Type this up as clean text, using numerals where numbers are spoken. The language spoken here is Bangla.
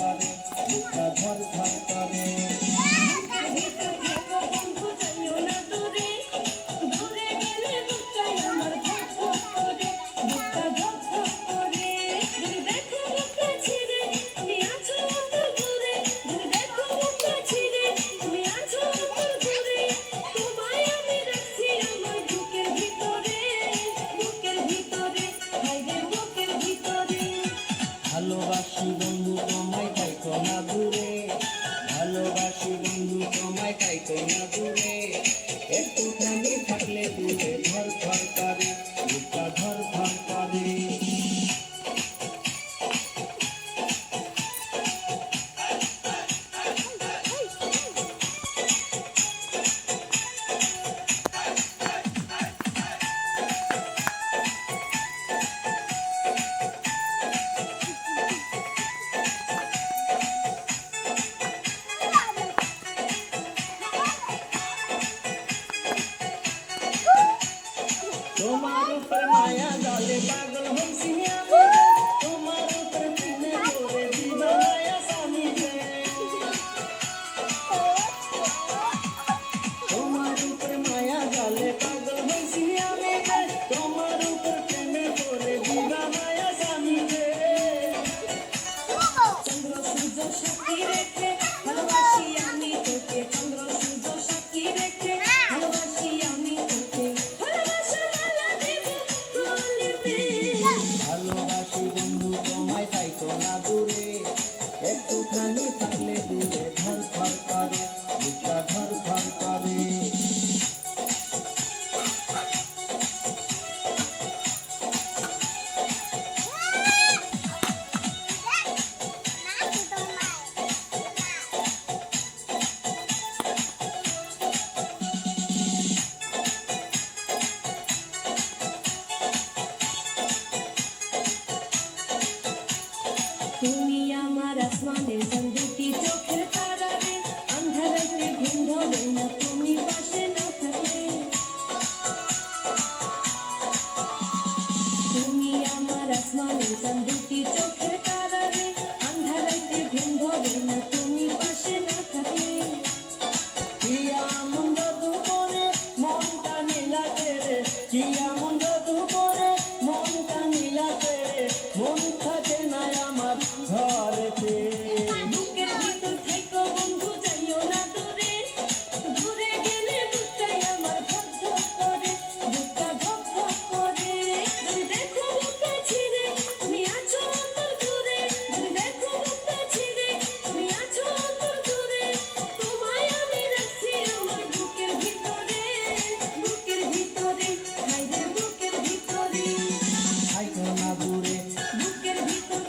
করে, বুকটা ধর ধর করে। ভালোবাসি বন্ধু তোমায় পাইতো না দূরে, ভালোবাসি বন্ধু তোমায় পাইতো না দূরে, একটুখানি থাকলে দূরে ধর ধর করে, বুকটা ধর ধর করে। তোমার উপর মায়া জালে পাগল হইছি আমি, তোমার উপর প্রেমে পড়ে দিবানায়া স্বামী রে। তোমার উপর মায়া জালে পাগল হইছি আমি, তোমার উপর প্রেমে পড়ে দিবানায়া স্বামী রে। চন্দ্র সূর্য সাক্ষী রেখে ভালোবাসি আমি তোকে, চন্দ্র সূর্য সাক্ষী রেখে ভালোবাসি আমি তোকে। ভালোবাসি বন্ধু তোমায় পাইতো না দূরে, একটুখানি থাকলে দূরে ধর ধর করে, বুকটা ধর ধর করে। তুমি আমার আসমানের চাঁদ, দুটি চোখের তারা রে, আন্ধারাতে ঘুম ধরে না তুমি পাশে না থাকলে। তুমি আমার আসমানের চাঁদ, দুটি চোখের তারা রে, আন্ধারাতে ঘুম ধরে না তুমি পাশে না থাকলে। কি এমন জাদু করে মনটা নিলাতে রে, কি এমন জাদু করে মনটা নিলাতে রে, মন থাকে না আমার ঘরেতে। বুকের ভিতর থেকো বন্ধু যাইও না দূরে, দূরে গেলে বুকটাই আমার ধক ধক করে, বুকটা ধক ধক করে। যদি দেখো বুকটা ছিঁড়ে তুমি আছো অন্তর জুড়ে, যদি দেখো বুকটা ছিঁড়ে তুমি আছো অন্তর জুড়ে, তোমায় আমি রাখছি আমার বুকের ভিতরে, বুকের ভিতরে, হায়রে বুকের ভিতরে। থাইকো না দূরে, বুকের ভিতর